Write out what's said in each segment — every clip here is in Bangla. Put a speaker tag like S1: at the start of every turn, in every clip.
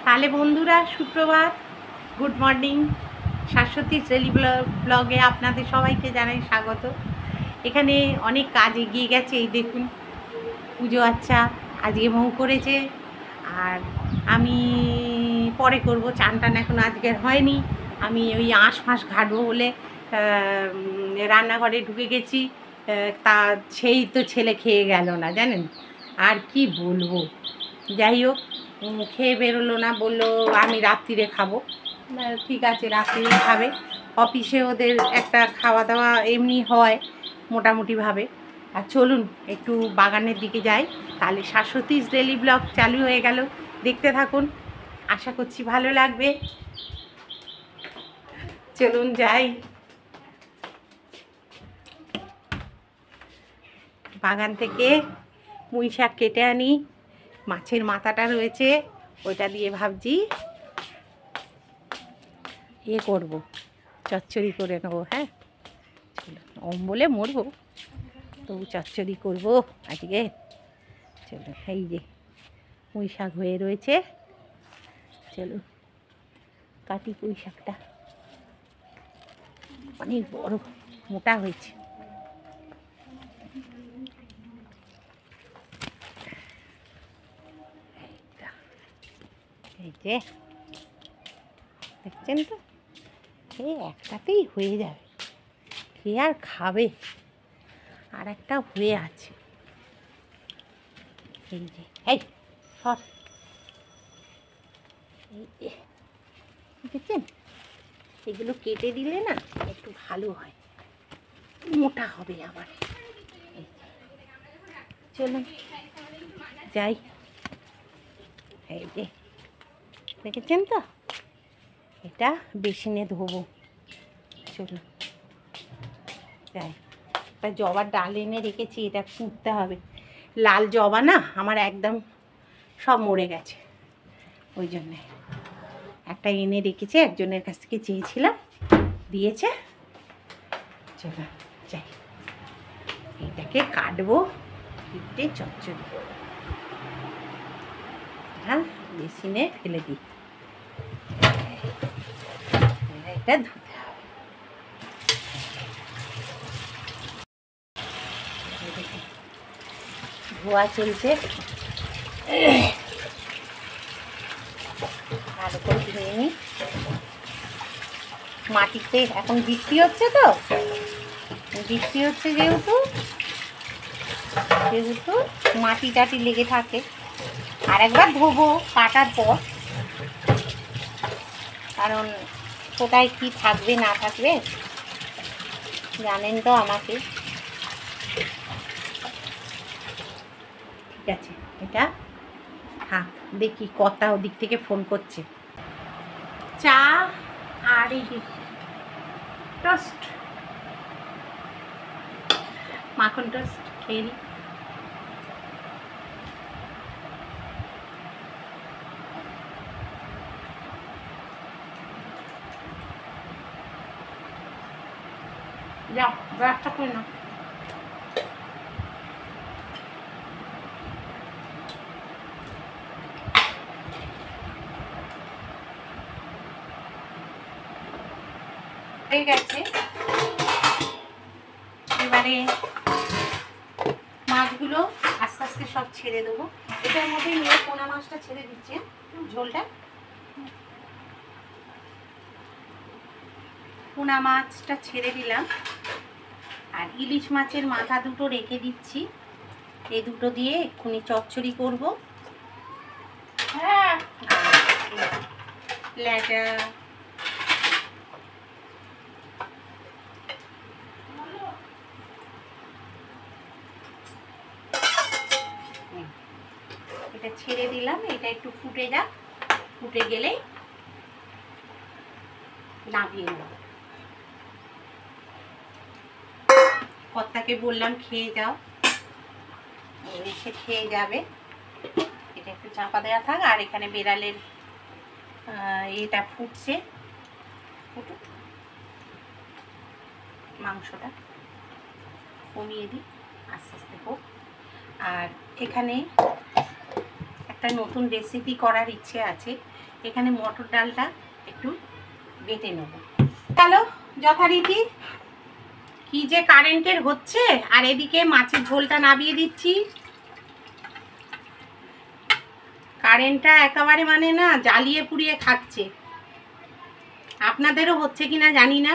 S1: তাহলে বন্ধুরা সুপ্রভাত, গুড মর্নিং। শাশ্বতী ডেলি ব্লগে আপনাদের সবাইকে জানাই স্বাগত। এখানে অনেক কাজ এগিয়ে গেছে, এই দেখুন পুজো আচ্ছা আজকে মৌ করেছে, আর আমি পরে করব। চান টান এখন আজকের হয়নি, আমি ওই আঁশ ফাঁস ঘাটবো বলে রান্নাঘরে ঢুকে গেছি। তা সেই তো ছেলে খেয়ে গেল না, জানেন। আর কি বলবো, যাই হোক খেয়ে বেরোলো না, বললো আমি রাত্রিরে খাবো। ঠিক আছে, রাত্রিরে খাবে। অফিসে ওদের একটা খাওয়া দাওয়া এমনি হয় মোটামুটিভাবে। আর চলুন একটু বাগানের দিকে যাই, তাহলে শাশ্বতীস ডেলি ব্লগ চালু হয়ে গেল। দেখতে থাকুন, আশা করছি ভালো লাগবে। চলুন যাই, বাগান থেকে পুঁই শাক কেটে আনি। মাছের মাথাটা রয়েছে, ওইটা দিয়ে ভাবছি করব, চচ্চড়ি করে নেবো। হ্যাঁ অম্বলে মরবো, তবু চচ্চড়ি করবো আজকে। চলুন, এই যে পুঁই শাক হয়ে রয়েছে, চলুন কাটি পুঁই শাকটা। অনেক বড় মোটা হয়েছে। এই যে দেখছেন তো, এই একটাতেই হয়ে যাবে, কে আর খাবে। আর একটা হয়ে আছে, এই যে এই সর, এই যে দেখছেন, এগুলো কেটে দিলে না একটু ভালো হয়, মোটা হবে আবার। চলুন যাই, এই যে দেখেছেন তো, এটা বেসিনে ধোবো। চলুন যাই। এবার জবার ডাল এনে রেখেছি, এটা কুটতে হবে। লাল জবা না আমার একদম সব মরে গেছে, ওই জন্যে একটা এনে রেখেছি, একজনের কাছ থেকে চেয়েছিলাম, দিয়েছে। চলো যাই, এটাকে কাটবো, কেটে চচ্চড়ি করবো। হ্যাঁ বেসিনে ফেলে দিই, এটা ধুতে হবে। ধোয়া চলছে, ভালো করে ধুয়ে নিই। মাটিতে এখন বৃষ্টি হচ্ছে, তো বৃষ্টি হচ্ছে যেহেতু মাটি টাটি লেগে থাকে। আর একবার ধোবো কাটার পর, কারণ কোথায় কি থাকবে না থাকবে জানেন তো আমাকে। ঠিক আছে, এটা থাক। দেখি কথা ওদিক থেকে ফোন করছে। চা আর এই টোস্ট, মাখন টোস্ট খেয়ে নিই। যাও ব্রাশটা করে নাও। হয়ে গেছে, এবারে মাছগুলো আস্তে আস্তে সব ছেড়ে দেবো। এটার মধ্যে নিয়ে পোনা মাছটা ছেড়ে দিচ্ছে, ঝোলটা। পোনা মাছটা ছেড়ে দিলাম, আর ইলিশ মাছের মাথা দুটো রেখে দিচ্ছি। এই দুটো দিয়ে এক্ষুনি চচ্চড়ি করবো। হ্যাঁ ল্যাটা এটা ছেড়ে দিলাম, এটা একটু ফুটে যাক, ফুটে গেলে নামিয়ে নেব। কর্তাকে বললাম খেয়ে যাও, এসে খেয়ে যাবে। এটা একটু চাপা দেওয়া থাক, আর এখানে বেড়ালের এটা ফুটছে, ফুটুক। মাংসটা কমিয়ে দিই, আস্তে আস্তে হোক। আর এখানে একটা নতুন রেসিপি করার ইচ্ছে আছে। এখানে মটর ডালটা একটু বেটে নেব। চলো যথারীতি কি যে কারেন্টের হচ্ছে, আর এদিকে মাছের ঝোলটা নামিয়ে দিচ্ছি। কারেন্টটা একেবারে মানে না জ্বালিয়ে পুড়িয়ে খাচ্ছে। আপনাদেরও হচ্ছে কিনা জানি না,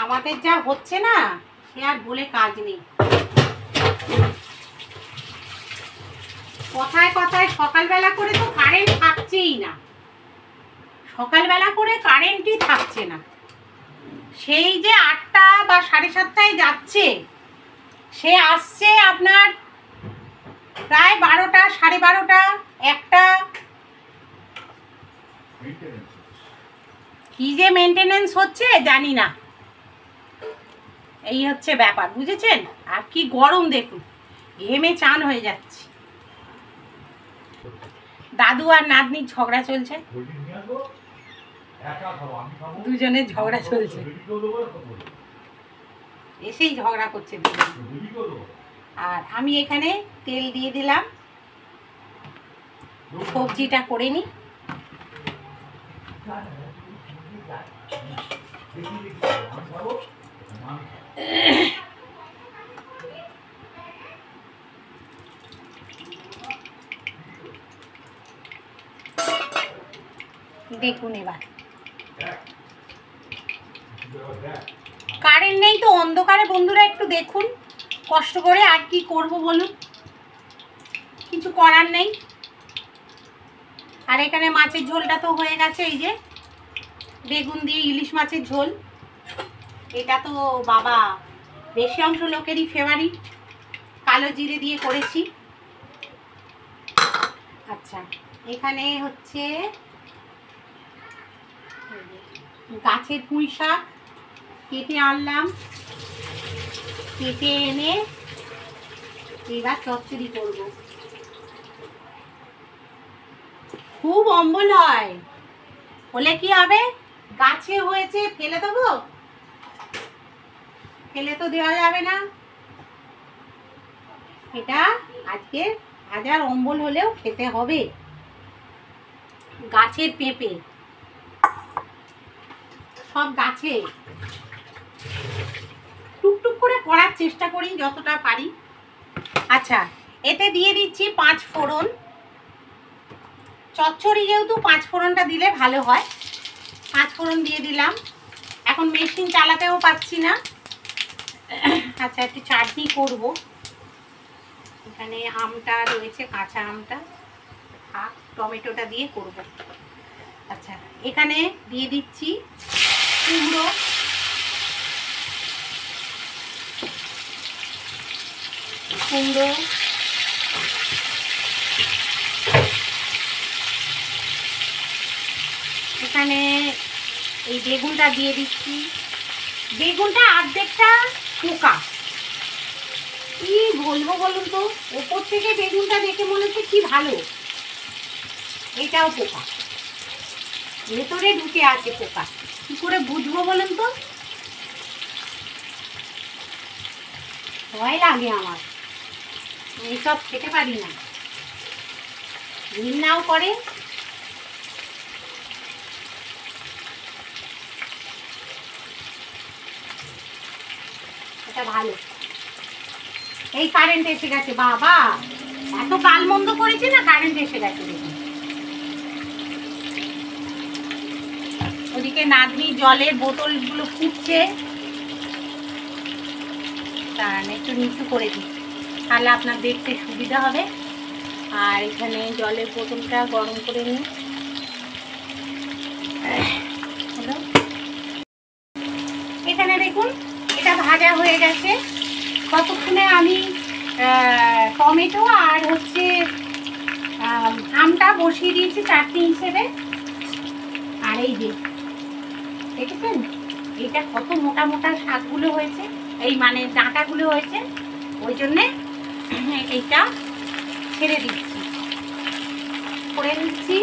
S1: আমাদের যা হচ্ছে না সে আর বলে কাজ নেই। কথায় কথায় সকালবেলা করে তো কারেন্ট থাকছেই না, সকালবেলা করে কারেন্টই থাকছে না। সেই যে 8টা বা 7:30টায় যাচ্ছে, সে আসছে আপনার প্রায় 12টা, 12:30, 1টা। কি যে মেনটেনেন্স হচ্ছে জানি না, এই হচ্ছে ব্যাপার, বুঝেছেন? আর কি গরম দেখুন, ঘেমে চান হয়ে যাচ্ছে। দাদু আর নাতনির ঝগড়া চলছে, দুজনের ঝগড়া চলছে, এসেই ঝগড়া করছে দুজন। আর আমি এখানে তেল দিয়ে দিলাম, সবজিটা করে নিই। দেখুন এবার কারেন্ট নেই তো অন্ধকারে, বন্ধুরা একটু দেখুন কষ্ট করে, আর কি করব বলুন, কিছু করার নেই। আর এখানে মাছের ঝোলটা তো হয়ে গেছে, এই যে বেগুন দিয়ে ইলিশ মাছের ঝোল। এটা তো বাবা বেশি অংশ লোকেরই ফেভারিট, কালো জিরে দিয়ে করেছি। আচ্ছা, এখানে হচ্ছে গাছের পুঁই শাক কেটে আনলাম, কেটে এনে এবার চচ্চড়ি করব। খুব অম্বল হয়, হলে কি হবে, গাছে হয়েছে ফেলে দেবো? ফেলে তো দেওয়া যাবে না। এটা আজকে হাজার অম্বল হলেও খেতে হবে। গাছের পেঁপে, সব গাছে, টুকটুক করে করার চেষ্টা করি যতটা পারি। আচ্ছা, এতে দিয়ে দিচ্ছি 5 ফোড়ন। চচ্চড়ি যেহেতু 5 ফোড়নটা দিলে ভালো হয়, 5 ফোড়ন দিয়ে দিলাম। এখন মেশিন চালাতেও পাচ্ছি না। আচ্ছা, একটু চাটনি করব। এখানে আমটা রয়েছে, কাঁচা আমটা, আর টমেটোটা দিয়ে করব। আচ্ছা, এখানে দিয়ে দিচ্ছি কুমড়ো, এখানে এই বেগুনটা দিয়ে দিচ্ছি। বেগুনটা অর্ধেকটা পোকা, কি বলবো বলুন তো, ওপর থেকে বেগুনটা দেখে মনে হচ্ছে কি ভালো, এটাও পোকা, ভেতরে ঢুকে আছে পোকা, কি করে বুঝবো বলুন তো? ভয় লাগে আমার, এইসব খেতে পারি না, ঘৃণাও করে। এটা ভালো। এই কারেন্ট এসে গেছে, বাবা এত গালমন্দ করেছে না, কারেন্ট এসে গেছে। ওদিকে নাতনি জলের বোতলগুলো ফুটছে, তার একটু নিচু করে দিই, তাহলে আপনার দেখতে সুবিধা হবে। আর এখানে জলের বোতলটা গরম করে নিই। এখানে দেখুন এটা ভাজা হয়ে গেছে। ততক্ষণে আমি টমেটো আর হচ্ছে আমটা বসিয়ে দিয়েছি চাটনি হিসেবে। আর এই যে দেখেছেন, এটা কত মোটা মোটা শাকগুলো হয়েছে, এই মানে ডাঁটাগুলো হয়েছে, ওই জন্যে এইটা ছেড়ে দিচ্ছি, করে নিচ্ছি।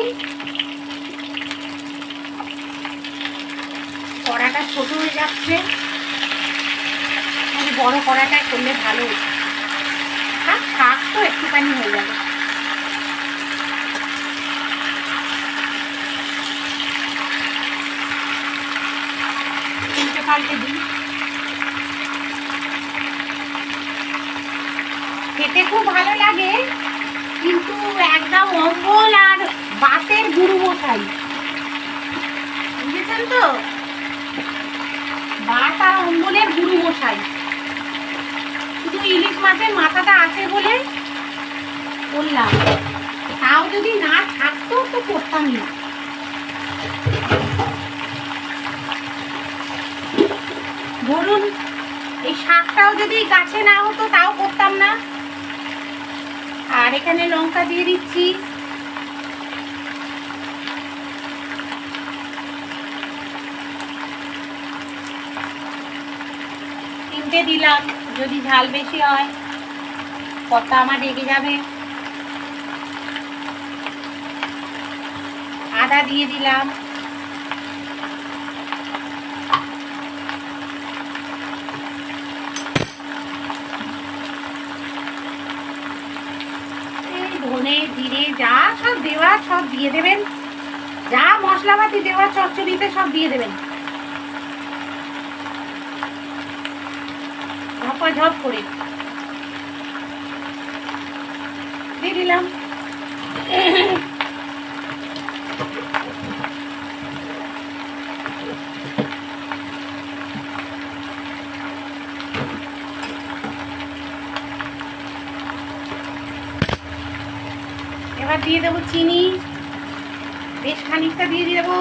S1: কড়াটা ছোট হয়ে যাচ্ছে, বড় কড়াটায় করলে ভালো। শাক তো একটুখানি হয়ে যাবে। পাল্টে দিই। খেতে খুব ভালো লাগে, কিন্তু একদম অম্বল আর বাতের গুরু মশাই, বুঝেছেন তো? বাত আর অম্বলের গুরু মশাই। শুধু ইলিশ মাছের মাথাটা আছে বলে করলাম, তাও যদি না থাকতো তো করতাম না। ধরুন এই শাকটাও যদি গাছে না হতো তাও করতাম না। আর এখানে লঙ্কা দিয়ে দিচ্ছি, তিনটে দিলাম, যদি ঝাল বেশি হয় কর্তা আমার রেগে যাবে। আদা দিয়ে দিলাম, ধনে জিরে যা সব দেওয়া সব দিয়ে দেবেন, যা মশলাপাতি দেওয়া চচ্চড়িতে সব দিয়ে দেবেন ঝপ করে দিয়ে দিলাম। এবার দিয়ে দেবো চিনি, বেশ খানিকটা দিয়ে দেবো।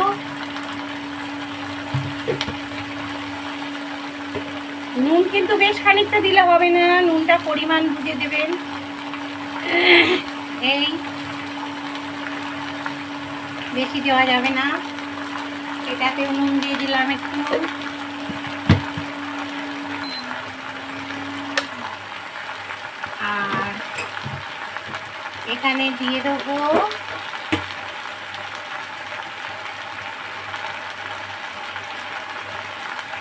S1: নুন কিন্তু বেশ খানিকটা দিলে হবে না, নুনটা পরিমাণ বুঝে দেবেন। এই বেশি দেওয়া যাবে না। এটাতেও নুন দিয়ে দিলাম একটু। আর এখানে দিয়ে দেবো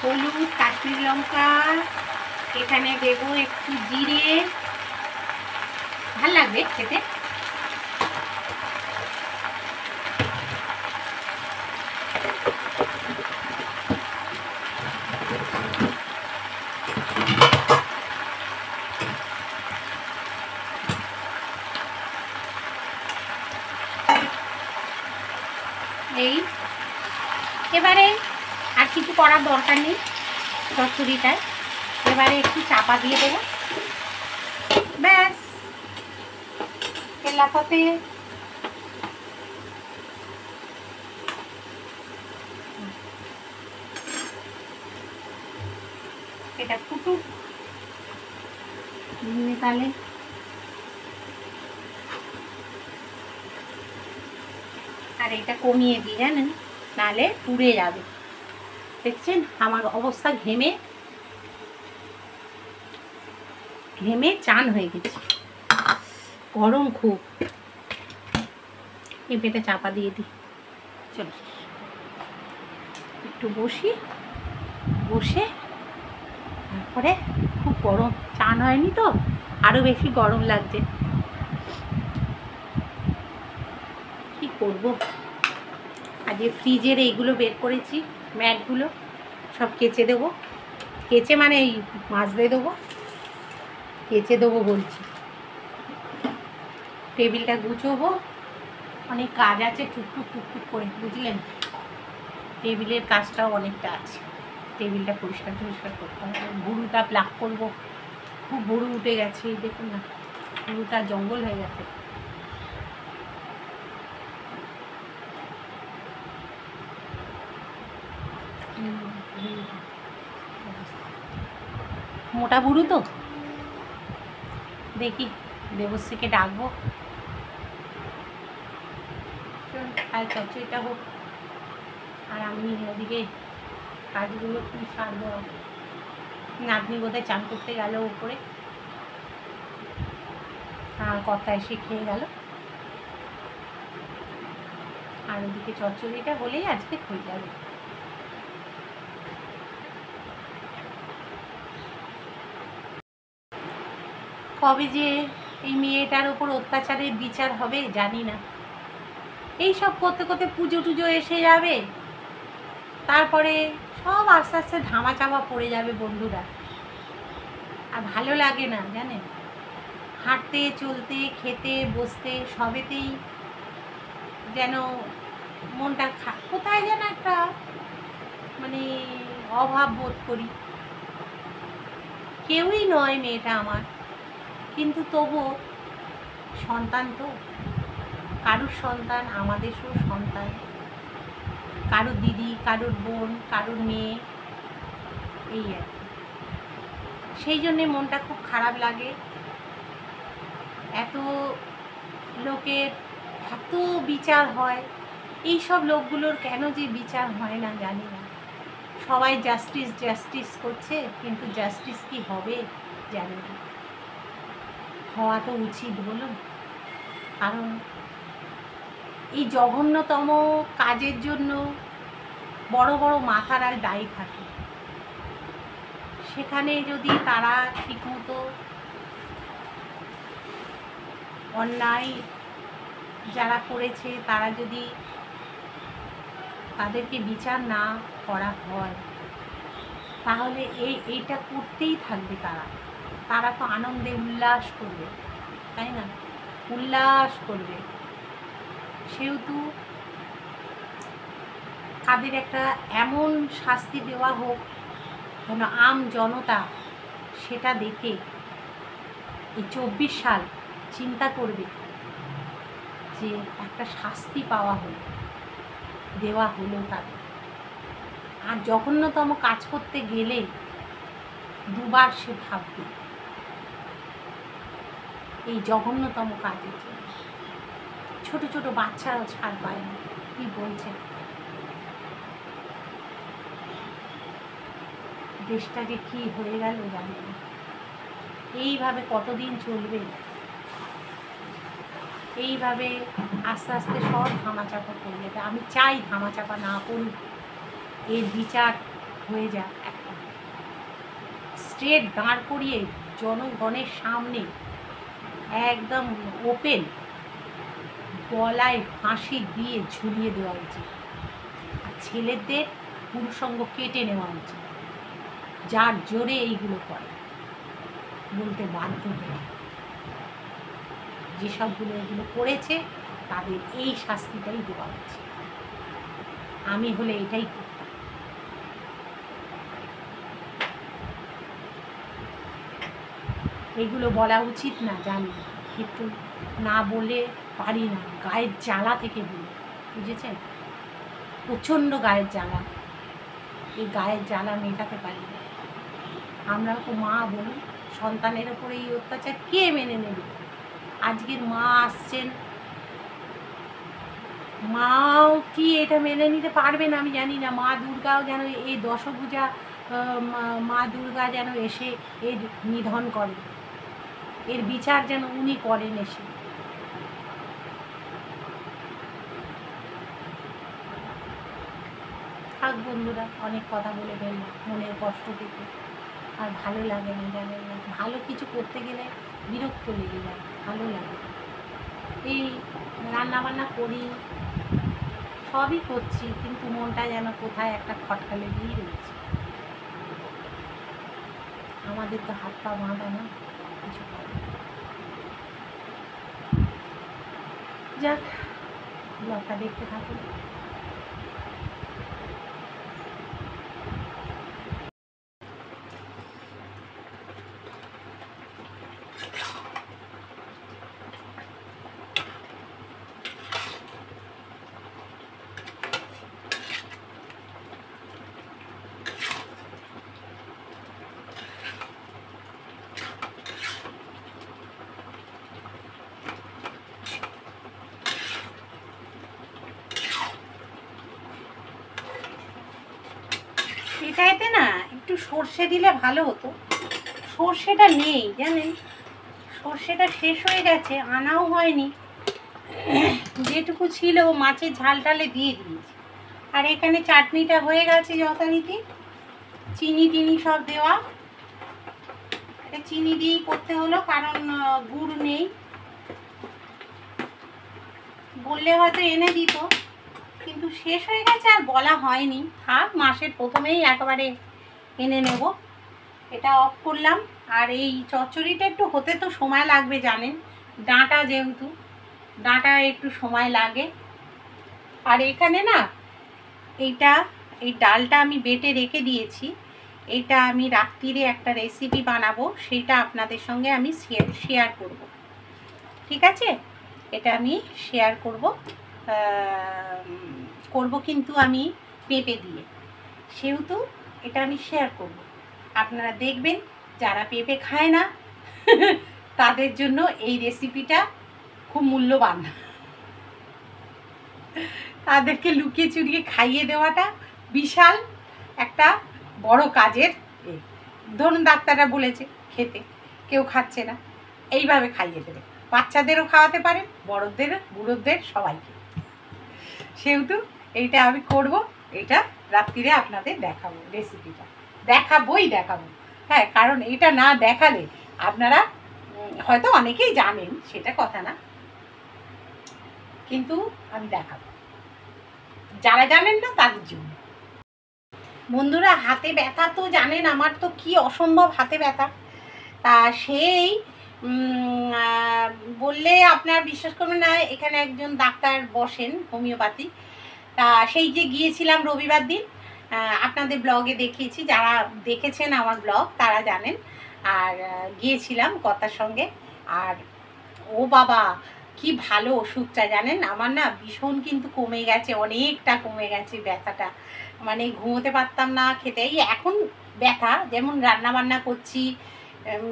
S1: হলুদ, কাশ্মীরি লঙ্কা, এখানে দেবো একটু জিরে, ভাল লাগবে খেতে। এই এবারে আর কিছু করার দরকার নেই চচ্চড়িটায়। এবারে একটু চাপা দিয়ে দেবো, ব্যাস তেলাপতে। এটা ফুটুক তাহলে। আর এটা কমিয়ে দিই জানেন, নাহলে পুড়ে যাবে। দেখছেন আমার অবস্থা, ঘেমে ঘেমে চান হয়ে গেছে, গরম খুব। এই পেটে চাপা দিয়ে দিই। চলো একটু বসে তারপরে, খুব গরম, চান হয়নি তো আরো বেশি গরম লাগছে। কি করব, আজকে ফ্রিজের এইগুলো বের করেছি, ম্যাটগুলো সব কেচে দেবো। কেচে মানে এই মাজতে দেবো, কেচে দেবো বলছি। টেবিলটা গুছোবো, অনেক কাজ আছে টুকটুক করে, বুঝলেন? টেবিলের কাজটাও অনেকটা আছে, টেবিলটা পরিষ্কার করতে হবে। বুড়ুটা প্লাক করবো, খুব বুড়ু উঠে গেছে, দেখুন না বুড়ুটা জঙ্গল হয়ে গেছে। মোটা বুড়ু তো, দেখি দেবশ্রীকে ডাকবো, আর চচ্চড়িটা হোক, আর আমি ওদিকে কাজগুলো কি সারবো। নাতনি বোধহয় চান করতে গেল উপরে, আর কর্তা এসে খেয়ে গেল। আর ওদিকে চচ্চড়িটা হলেই আজকে হয়ে যাবে। কবে যে এই মেয়েটার ওপর অত্যাচারের বিচার হবে জানি না। এই সব করতে করতে পুজো টুজো এসে যাবে, তারপরে সব আস্তে আস্তে ধামাচাপা পড়ে যাবে বন্ধুরা। আর ভালো লাগে না জানেন, হাঁটতে চলতে খেতে বসতে সবেতেই যেন মনটা কোথায় যেন একটা মানে অভাব বোধ করি। কেউই নয় মেয়েটা আমার, কিন্তু তবুও সন্তান তো, কারুর সন্তান, আমাদেরও সন্তান, কারুর দিদি, কারুর বোন, কারুর মেয়ে, এই আর কি। সেই জন্যে মনটা খুব খারাপ লাগে। এত লোকের এত বিচার হয়, এই সব লোকগুলোর কেন যে বিচার হয় না জানি না। সবাই জাস্টিস জাস্টিস করছে, কিন্তু জাস্টিস কি হবে জানি না। হওয়া তো উচিত বলুন, কারণ এই জঘন্যতম কাজের জন্য বড় বড় মাথারা দায়ী থাকে। সেখানে যদি তারা ঠিকমতো অন্যায় যারা করেছে তারা যদি তাদেরকে বিচার না করা হয়, তাহলে এইটা করতেই থাকবে তারা তো আনন্দে উল্লাস করবে, তাই না? উল্লাস করবে। সেহেতু তাদের একটা এমন শাস্তি দেওয়া হোক যেন আম জনতা সেটা দেখে এই 24 সাল চিন্তা করবে যে একটা শাস্তি দেওয়া হলো তাদের। আর জঘন্যতম কাজ করতে গেলে দুবার সে ভাববে এই জঘন্যতম কাজের জন্য। ছোট ছোট বাচ্চারাও ছাড় পায় না। কি বলছে, দেশটা যে কি হয়ে গেল জানি না। এইভাবে কতদিন চলবে? এইভাবে আস্তে আস্তে সব ধামাচাপা পড়ে যাবে। আমি চাই ধামাচাপা না করুক, এর বিচার হয়ে যাক, একটা স্ট্রেট দাঁড় করিয়ে জনগণের সামনে একদম ওপেন গলায় ফাঁসি দিয়ে ঝুলিয়ে দেওয়া উচিত। আর ছেলেদের পুরুষাঙ্গ কেটে নেওয়া উচিত, যার জোরে এইগুলো করে বলতে বাধ্য হয়ে। যেসবগুলো এগুলো করেছে তাদের এই শাস্তিটাই দেওয়া উচিত। আমি হলে এটাই করতাম। এগুলো বলা উচিত না জানি, কিন্তু না বলে পারি না, গায়ের জ্বালা থেকে বলি, বুঝেছেন? প্রচণ্ড গায়ের জ্বালা, এই গায়ের জ্বালা মেটাতে পারি না। আমরাও তো মা, বলুন, সন্তানের ওপরে এই অত্যাচার কে মেনে নেবে? আজকের মা আসছেন, মাও কি এটা মেনে নিতে পারবে না আমি জানি না। মা দুর্গাও যেন এই দশভূজা মা দুর্গা যেন এসে এর নিধন করেন, এর বিচার যেন উনি করেন এসে। থাক বন্ধুরা, অনেক কথা বলে ফেললাম মনের কষ্ট থেকে। আর ভালো লাগে না জানেন না, ভালো কিছু করতে গেলে বিরক্ত লেগে যায়, ভালো লাগে। এই রান্নাবান্না করি, সবই করছি, কিন্তু মনটা যেন কোথায় একটা খটকা লেগেই রয়েছে। আমাদের তো হাত পা বাঁধা না, কিছু করে। যাক, ব্লগটা দেখতে থাকুন। এটাতে না একটু সর্ষে দিলে ভালো হতো, সর্ষেটা নেই জানেন, সর্ষেটা শেষ হয়ে গেছে, আনাও হয়নি। যেটুকু ছিল মাছের ঝাল টালে দিয়ে দিয়েছি। আর এখানে চাটনিটা হয়ে গেছে যথারীতি, চিনি টিনি সব দেওয়া। এটা চিনি দিয়েই করতে হলো, কারণ গুড় নেই। বললে হয়তো এনে দিত, কিন্তু শেষ হয়ে গেছে আর বলা হয়নি, থাক মাসের প্রথমেই একেবারে এনে নেব। এটা অফ করলাম। আর এই চচ্চড়িটা একটু হতে তো সময় লাগবে জানেন, ডাঁটা যেহেতু, ডাঁটা একটু সময় লাগে। আর এখানে না এই ডালটা আমি বেটে রেখে দিয়েছি, এটা আমি রাত্রিরে একটা রেসিপি বানাবো, সেটা আপনাদের সঙ্গে আমি শেয়ার করব, ঠিক আছে? এটা আমি শেয়ার করব কিন্তু আমি পেঁপে দিয়ে, সেহেতু এটা আমি শেয়ার করব। আপনারা দেখবেন, যারা পেঁপে খায় না তাদের জন্য এই রেসিপিটা খুব মূল্যবান। তাদেরকে লুকিয়ে চুরিয়ে খাইয়ে দেওয়াটা বিশাল একটা বড় কাজের। ধরুন ডাক্তাররা বলেছে খেতে, কেউ খাচ্ছে না, এইভাবে খাইয়ে দেবে। বাচ্চাদেরও খাওয়াতে পারেন, বড়দের, বুড়োদের, সবাইকে। সেহেতু এইটা আমি করব, এটা রাত্রিরে আপনাদের দেখাবো, রেসিপিটা দেখাবো। হ্যাঁ, কারণ এটা না দেখালে আপনারা হয়তো অনেকেই জানেন, সেটা কথা না, কিন্তু আমি দেখাবো যারা জানেন না তাদের জন্য। বন্ধুরা, হাতে ব্যথা তো জানেন, আমার তো কি অসম্ভব হাতে ব্যথা। তা সেই বললে আপনার বিশ্বাস করবেন না, এখানে একজন ডাক্তার বসেন হোমিওপ্যাথি। তা সেই যে গিয়েছিলাম রবিবার দিন, আপনাদের ব্লগে দেখিয়েছি, যারা দেখেছেন আমার ব্লগ তারা জানেন। আর গিয়েছিলাম কর্তার সঙ্গে। আর ও বাবা, কি ভালো ওষুধটা জানেন, আমার না ভীষণ কিন্তু কমে গেছে, অনেকটা কমে গেছে ব্যথাটা। মানে ঘুমোতে পারতাম না, খেতে। এই এখন ব্যথা, যেমন রান্না বান্না করছি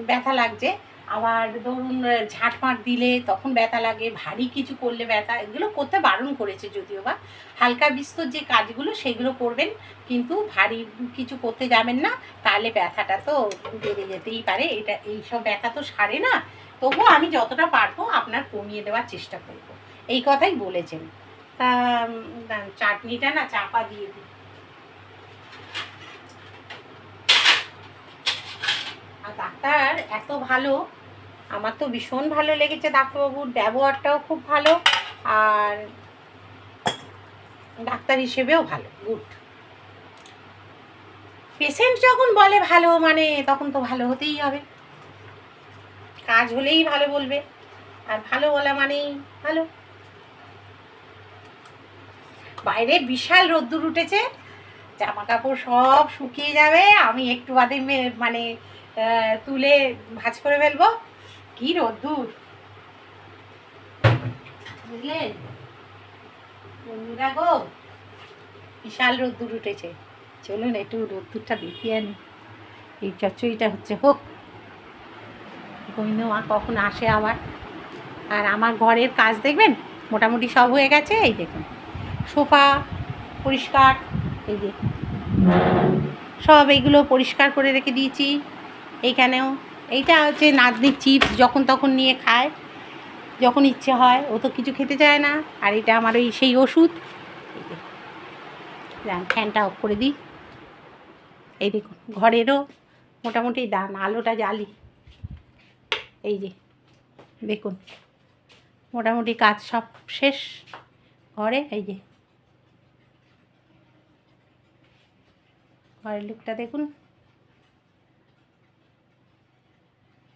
S1: ব্যথা লাগছে, আবার ধরুন ঝাঁটমাট দিলে তখন ব্যথা লাগে, ভারী কিছু করলে ব্যথা। এগুলো করতে বারণ করেছে যদিও বা, হালকা বিস্তর যে কাজগুলো সেগুলো করবেন, কিন্তু ভারী কিছু করতে যাবেন না, তাহলে ব্যথাটা তো বেড়ে যেতেই পারে। এইসব ব্যথা তো সারে না, তবুও আমি যতটা পারবো আপনার কমিয়ে দেওয়ার চেষ্টা করব, এই কথাই বলেছেন। তা চাটনিটা না চাপা দিয়ে দিই। আর ডাক্তার এত ভালো, আমার তো ভীষণ ভালো লেগেছে, ডাক্তারবাবুর ব্যবহারটাও খুব ভালো, আর ডাক্তার হিসেবেও ভালো, গুড। পেশেন্ট যখন বলে ভালো, মানে তখন তো ভালো হতেই হবে, কাজ হলেই ভালো বলবে, আর ভালো বলা মানেই ভালো। বাইরে বিশাল রোদ্দুর উঠেছে, জামা কাপড় সব শুকিয়ে যাবে, আমি একটু বাদে মানে তুলে ভাঁজ করে ফেলবো। কি রোদ্দুর, বুঝলেন বন্ধুরা গো, বিশাল রোদ্দুর উঠেছে। চলুন একটু রোদ্দুরটা দেখিয়ে আনি। এই চচ্চড়িটা হচ্ছে হোক, কইনো কখন আসে আবার। আর আমার ঘরের কাজ দেখবেন মোটামুটি সব হয়ে গেছে। এই দেখুন সোফা পরিষ্কার, এই যে সব এইগুলো পরিষ্কার করে রেখে দিয়েছি। এইখানেও এইটা হচ্ছে নাতনির চিপস, যখন তখন নিয়ে খায়, যখন ইচ্ছে হয়, ও তো কিছু খেতে চায় না। আর এটা আমার ওই সেই ওষুধ। ফ্যানটা অফ করে দিই। এই দেখুন ঘরেরও মোটামুটি দান, আলোটা জ্বালি, এই যে দেখুন মোটামুটি কাজ সব শেষ ঘরে। এই যে ঘরের লুকটা দেখুন,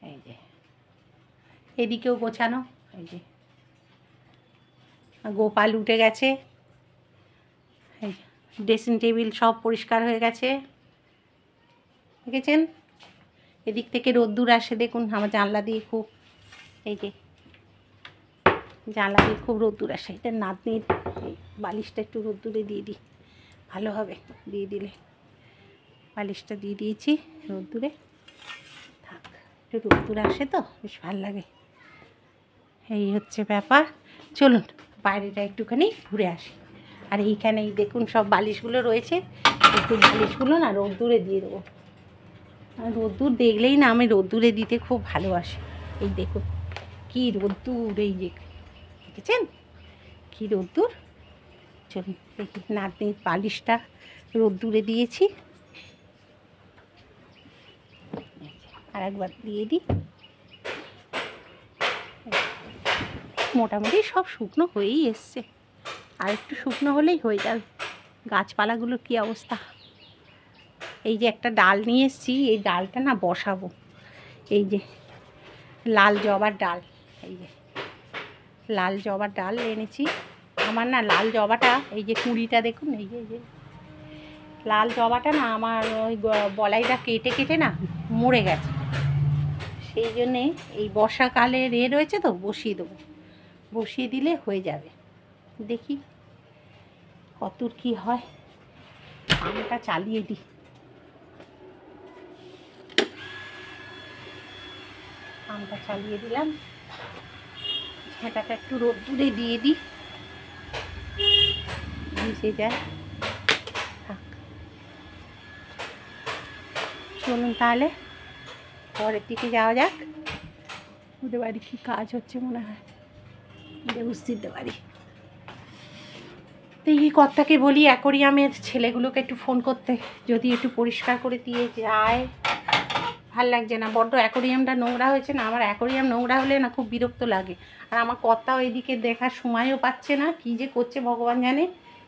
S1: এই যে এদিকেও গোছানো, এই যে গোপাল উঠে গেছে, এই ড্রেসিং টেবিল সব পরিষ্কার হয়ে গেছে, দেখেছেন? এদিক থেকে রোদ্দুর আসে দেখুন, আমার জানলা দিয়ে খুব, এই যে জানলা দিয়ে খুব রোদ্দুর আসে। এটা নাতনির এই বালিশটা একটু রোদ্দুরে দিয়ে দিই, ভালো হবে দিয়ে দিলে। বালিশটা দিয়ে দিয়েছি রোদ্দুরে, থাক, একটু রোদ্দুর আসে তো বেশ ভালো লাগে। এই হচ্ছে ব্যাপার। চলুন বাইরেটা একটুখানি ঘুরে আসি। আর এইখানেই দেখুন সব বালিশগুলো রয়েছে, একটু বালিশগুলো না রোদ্দুরে দিয়ে দেবো। আর রোদ্দুর দেখলেই না আমি রোদ্দুরে দিতে খুব ভালোবাসি। এই দেখুন কী রোদ্দুর, এই যে দেখেছেন কী রোদ্দুর। চলুন দেখি, নাতনির বালিশটা রোদ্দুরে দিয়েছি, আর একবার দিয়ে দিই। মোটামুটি সব শুকনো হয়েই এসছে, আর একটু শুকনো হলেই হয়ে যাবে। গাছপালাগুলোর কী অবস্থা। এই যে একটা ডাল নিয়ে এসেছি, এই ডালটা না বসাবো। এই যে লাল জবার ডাল, এই যে লাল জবার ডাল এনেছি। আমার না লাল জবাটা, এই যে কুঁড়িটা দেখুন, এই যে লাল জবাটা না আমার ওই বলাইটা কেটে কেটে না মরে গেছে। সেই জন্যে এই বর্ষাকালে রয়েছে তো, বসিয়ে দেবো। বসিয়ে দিলে হয়ে যাবে। দেখি কতদূর কী হয়। আমটা চালিয়ে দিই। আমটা চালিয়ে দিলাম। ঝাঁটাটা একটু রোদ্দুরে দিয়ে দিই, ভিজে যায়। থাক, চলুন তাহলে পরের দিকে যাওয়া যাক। ওদের বাড়ি কী কাজ হচ্ছে মনে হয়, বুঝতে দিতে পারি। তো এই কর্তাকে বলি অ্যাকোরিয়ামের ছেলেগুলোকে একটু ফোন করতে, যদি একটু পরিষ্কার করে দিয়ে যায়। ভাল লাগছে না, বড্ড অ্যাকোরিয়ামটা নোংরা হয়েছে না। আমার অ্যাকোরিয়াম নোংরা হলে না খুব বিরক্ত লাগে। আর আমার কর্তাও এদিকে দেখার সময়ও পাচ্ছে না, কী যে করছে ভগবান জানে।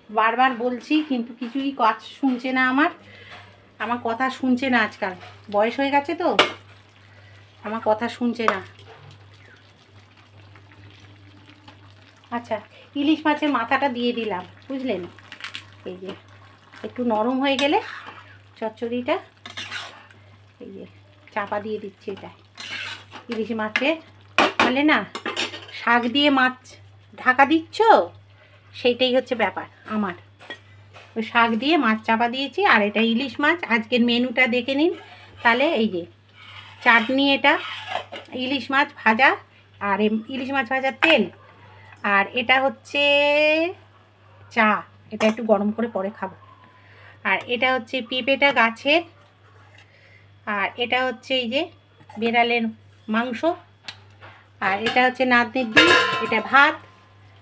S1: বারবার বলছি কিন্তু কিছুই কাজ শুনছে না। আমার কথা শুনছে না। আজকাল বয়স হয়ে গেছে তো, আমার কথা শুনছে না। আচ্ছা, ইলিশ মাছের মাথাটা দিয়ে দিলাম, বুঝলেন। এই যে একটু নরম হয়ে গেলে চচ্চড়িটা, এই যে চাপা দিয়ে দিচ্ছি। এটা ইলিশ মাছের, বলে না শাক দিয়ে মাছ ঢাকা দিচ্ছ, সেইটাই হচ্ছে ব্যাপার আমার। ওই শাক দিয়ে মাছ চাপা দিয়েছি। আর এটা ইলিশ মাছ। আজকের মেনুটা দেখে নিন তাহলে। এই যে চাটনি, এটা ইলিশ মাছ ভাজা, আর ইলিশ মাছ ভাজার তেল, আর এটা হচ্ছে চা। এটা একটু গরম করে পরে খাবো। আর এটা হচ্ছে পেঁপেটা গাছের, আর এটা হচ্ছে এই যে বেড়ালের মাংস, আর এটা হচ্ছে নাতনির ডিম, এটা ভাত,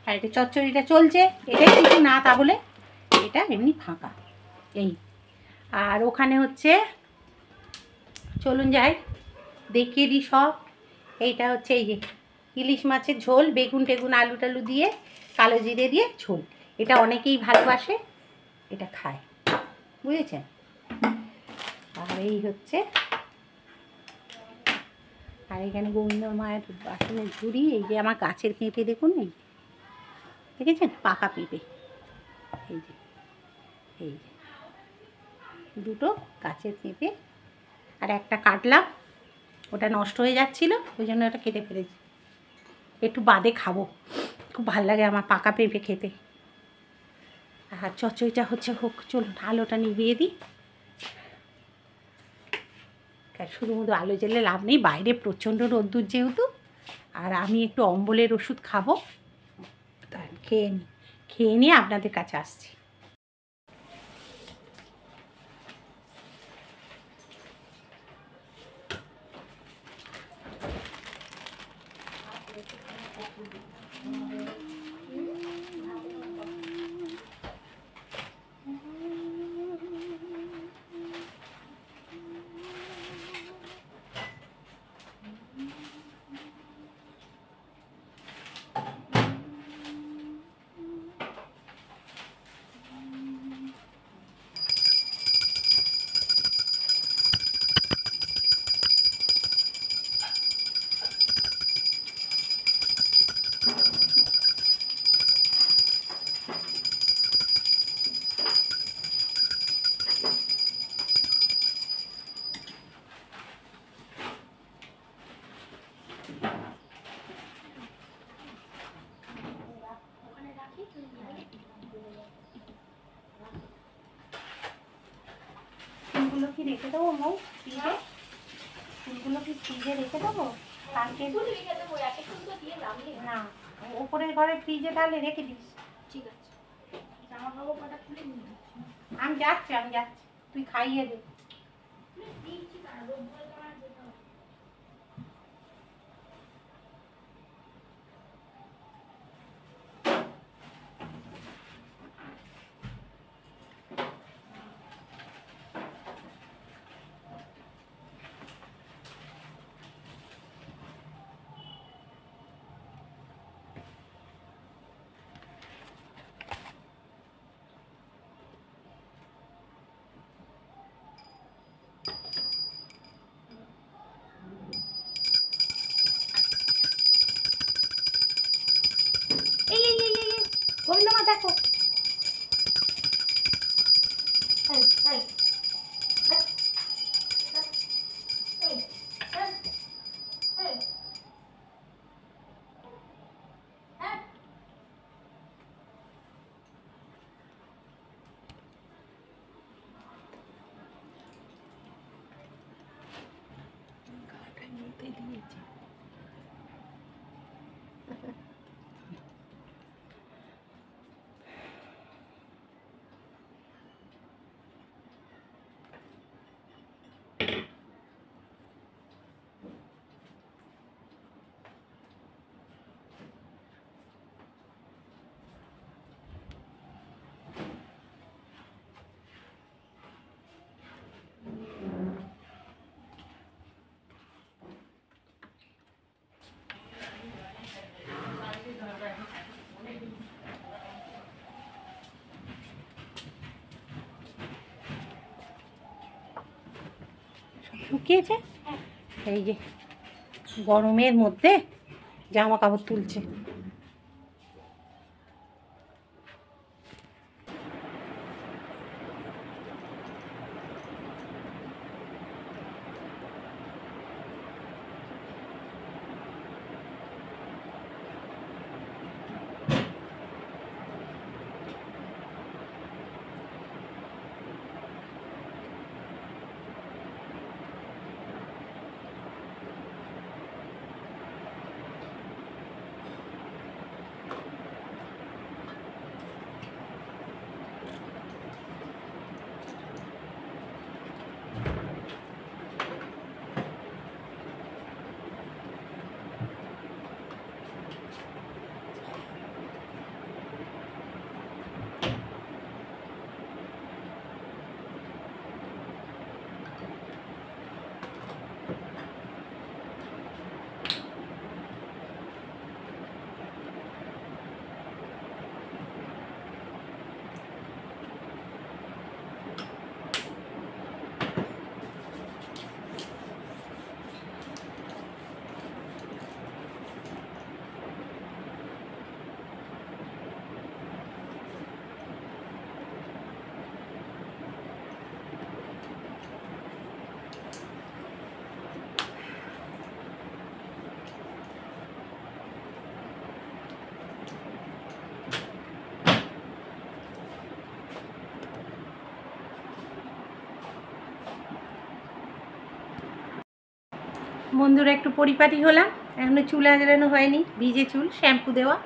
S1: আর এটা চচ্চড়িটা চলছে। এটাই কিছু না তা বলে এটা এমনি ফাঁকা। এই আর ওখানে হচ্ছে, চলুন যাই দেখিয়ে দিই সব। এইটা হচ্ছে এই যে ইলিশ মাছের ঝোল, বেগুন টেগুন আলু টালু দিয়ে, কালো জিরে দিয়ে ঝোল। এটা অনেকেই ভালোবাসে, এটা খায়, বুঝেছেন। আর এই হচ্ছে, আর এখানে গোবিন্দ মায়ের বাসনের ঝুড়ি। এই যে আমার গাছের পেঁপে দেখুন, এই দেখেছেন পাকা পেঁপে। এই যে এই যে দুটো গাছের পেঁপে, আর একটা কাটলাম, ওটা নষ্ট হয়ে যাচ্ছিলো, ওই জন্য ওটা কেটে ফেলেছি। একটু বাদে খাবো, খুব ভালো লাগে আমার পাকা পেঁপে খেতে। আর চচ্চড়িটা হচ্ছে হোক, চলুন আলোটা নিভিয়ে দিই। শুধু শুধু আলো জ্বেলে লাভ নেই, বাইরে প্রচণ্ড রোদ্দুর যেহেতু। আর আমি একটু অম্বলের ওষুধ খাবো, তাই খেয়ে নিয়ে আপনাদের কাছে আসছি। ফুলগুলো কি রেখে দেবো মৌ ফ্রিজে? ফুলগুলো কি ফ্রিজে রেখে দেবো? কালকে না, ওপরের ঘরে ফ্রিজে তাহলে রেখে দিস। ঠিক আছে, জামা কাপড় কটা খুলে নিয়ে আমি যাচ্ছি, তুই খাইয়ে দে। শুকিয়েছে, এই যে গরমের মধ্যে জামা কাপড় তুলছে। বন্ধুরা একটু পরিপাটি হলাম, এখনো চুল আঁচড়ানো হয়নি, ভিজে চুল, শ্যাম্পু দেওয়া।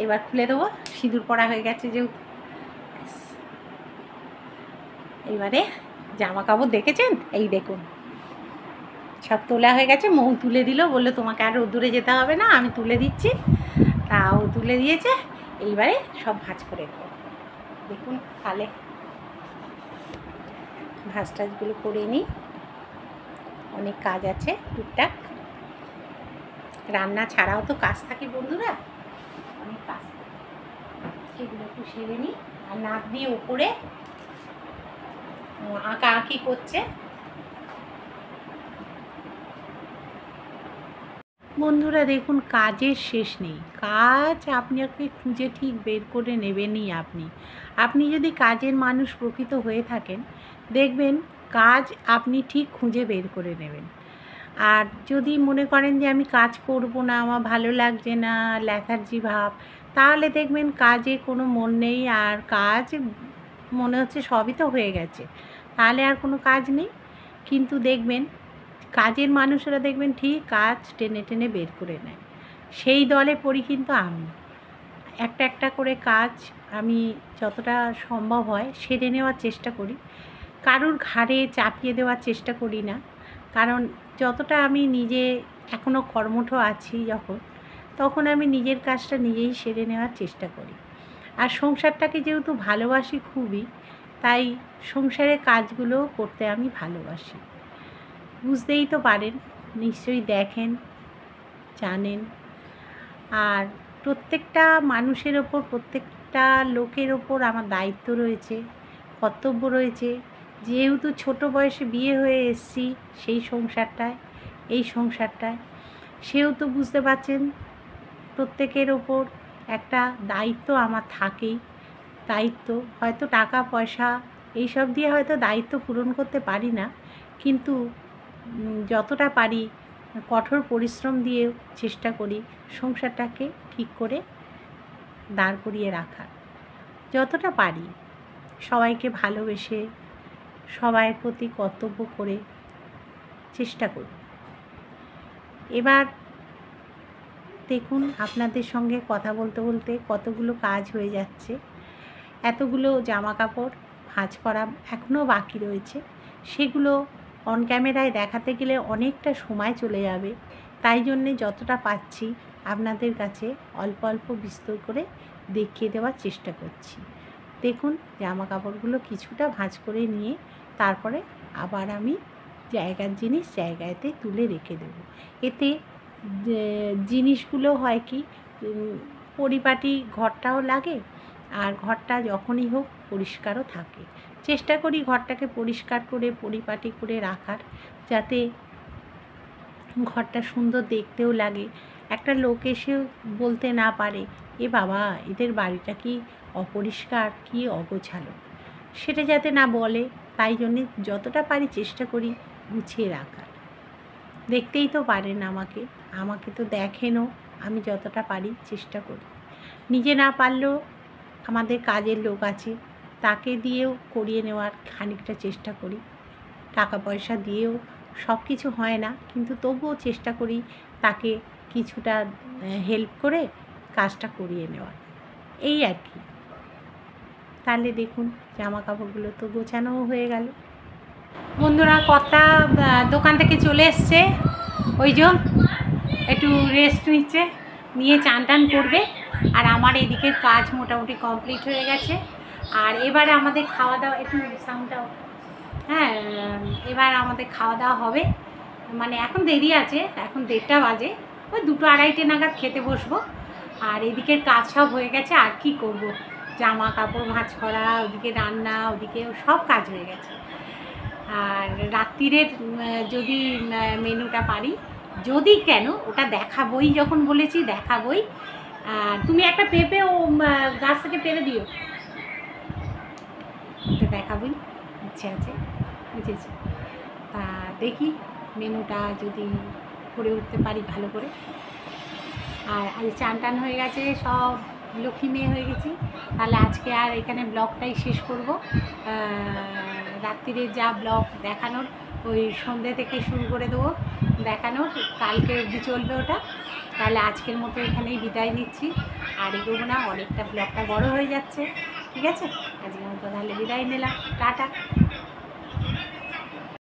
S1: এবার খুলে দেবো, সিঁদুর পরা হয়ে গেছে যেহেতু। এবারে জামা কাপড় দেখেছেন, এই দেখুন সব তোলা হয়ে গেছে। মৌ তুলে দিল, বললো তোমাকে আর রোদ্দুরে যেতে হবে না, আমি তুলে দিচ্ছি। তাও তুলে দিয়েছে। এইবারে সব ভাঁজ করে দেবো। দেখুন তাহলে ভাঁজ টাজগুলো করে নিই, অনেক কাজ আছে টুকটাক। রান্না ছাড়াও তো কাজ থাকে বন্ধুরা, অনেক কাজ থাকে, সেগুলো একটু সেরে নিই। আর নাক দিয়ে ওপরে আঁকা আঁকি করছে। বন্ধুরা দেখুন, কাজের শেষ নেই, কাজ আপনাকে খুঁজে ঠিক বের করে নেবেনই। আপনি যদি কাজের মানুষ প্রকৃত হয়ে থাকেন, দেখবেন কাজ আপনি ঠিক খুঁজে বের করে নেবেন। আর যদি মনে করেন যে আমি কাজ করব না, আমার ভালো লাগছে না, লেথার্জি ভাব, তাহলে দেখবেন কাজে কোনো মন নেই, আর কাজ মনে হচ্ছে সবই তো হয়ে গেছে, তাহলে আর কোনো কাজ নেই। কিন্তু দেখবেন কাজের মানুষেরা দেখবেন ঠিক কাজ টেনে টেনে বের করে নেয়। সেই দলে পড়ি কিন্তু আমি। একটা একটা করে কাজ আমি যতটা সম্ভব হয় সেরে নেওয়ার চেষ্টা করি, কারুর ঘাড়ে চাপিয়ে দেওয়ার চেষ্টা করি না। কারণ যতটা আমি নিজে এখনও কর্মঠ আছি, তখন আমি নিজের কাজটা নিজেই সেরে নেওয়ার চেষ্টা করি। আর সংসারটাকে যেহেতু ভালোবাসি খুবই, তাই সংসারের কাজগুলো করতে আমি ভালোবাসি। বুঝতেই তো পারেন, নিশ্চয়ই দেখেন, জানেন। আর প্রত্যেকটা মানুষের ওপর, প্রত্যেকটা লোকের ওপর আমার দায়িত্ব রয়েছে, কর্তব্য রয়েছে। যেহেতু ছোট বয়সে বিয়ে হয়ে এসেছি এই সংসারটায়, সেহেতু বুঝতে পারছেন প্রত্যেকের ওপর একটা দায়িত্ব আমার থাকেই। দায়িত্ব হয়তো টাকা পয়সা এইসব দিয়ে হয়তো দায়িত্ব পূরণ করতে পারি না, কিন্তু যতটা পারি কঠোর পরিশ্রম দিয়েও চেষ্টা করি সংসারটাকে ঠিক করে দাঁড় করিয়ে রাখার। যতটা পারি সবাইকে ভালোবেসে, সবার প্রতি কর্তব্য করে চেষ্টা করি। এবার দেখুন, আপনাদের সঙ্গে কথা বলতে বলতে কতগুলো কাজ হয়ে যাচ্ছে। এতগুলো জামা কাপড় ভাঁজ করা এখনও বাকি রয়েছে, সেগুলো অন ক্যামেরায় দেখাতে গেলে অনেকটা সময় চলে যাবে। তাই জন্যে যতটা পাচ্ছি আপনাদের কাছে অল্প অল্প বিস্তর করে দেখিয়ে দেওয়ার চেষ্টা করছি। দেখুন, জামা কাপড়গুলো কিছুটা ভাঁজ করে নিয়ে তারপরে আবার আমি জায়গার জিনিস জায়গাতে তুলে রেখে দেব। এতে জিনিসগুলো হয় কি, পরিপাটি ঘরটাও লাগে, আর ঘরটা যখনই হোক পরিষ্কারও থাকে। চেষ্টা করি ঘরটাকে পরিষ্কার করে পরিপাটি করে রাখার, যাতে ঘরটা সুন্দর দেখতেও লাগে, একটা লোক এসেও বলতে না পারে এ বাবা এদের বাড়িটা কি অপরিষ্কার, কি অগোছালো, সেটা যাতে না বলে। তাই জন্যে যতটা পারি চেষ্টা করি গুছিয়ে রাখার। দেখতেই তো পারেন আমাকে, আমাকে তো দেখেনও, আমি যতটা পারি চেষ্টা করি। নিজে না পারলেও আমাদের কাজের লোক আছে, তাকে দিয়েও করিয়ে নেওয়ার খানিকটা চেষ্টা করি। টাকা পয়সা দিয়েও সব কিছু হয় না, কিন্তু তবুও চেষ্টা করি তাকে কিছুটা হেল্প করে কাজটা করিয়ে নেওয়ার, এই আর কি। তাহলে দেখুন জামা কাপড়গুলো তো গোছানোও হয়ে গেল। বন্ধুরা কর্তা দোকান থেকে চলে এসছে, ওই যে একটু রেস্ট নিচ্ছে, নিয়ে চান টান করবে। আর আমার এদিকের কাজ মোটামুটি কমপ্লিট হয়ে গেছে। আর এবারে আমাদের খাওয়া দাওয়া, একটু সাউন্ডটাও, হ্যাঁ, এবার আমাদের খাওয়া দাওয়া হবে, মানে এখন দেরি আছে, এখন 1:30 বাজে, ওই 2-2:30 নাগাদ খেতে বসবো। আর এদিকের কাজ সব হয়ে গেছে, আর কি করব, জামা কাপড় ভাঁজ করা, ওদিকে রান্না, ওদিকে সব কাজ হয়ে গেছে। আর রাত্রিরের যদি মেনুটা পারি, যদি কেন ওটা দেখাবই, যখন বলেছি দেখাবই। তুমি একটা পেঁপে ও গাছ থেকে পেরে দিও, ওটা দেখাবই, ইচ্ছে আছে, বুঝেছি। তা দেখি মেনুটা যদি করে উঠতে পারি ভালো করে। আর আজ চান টান হয়ে গেছে, সব লক্ষ্মী মেয়ে হয়ে গেছি। তাহলে আজকে আর এখানে ব্লগটাই শেষ করব। রাত্রিরে যা ব্লগ দেখানোর, ওই সন্ধ্যে থেকে শুরু করে দেবো দেখানোর, কালকে অবধি চলবে ওটা। তাহলে আজকের মতো এখানেই বিদায় নিচ্ছি, আর এগোবো না, অনেকটা ব্লগটা বড় হয়ে যাচ্ছে। ঠিক আছে, আজকের মতো তাহলে বিদায় নিলাম, টাটা।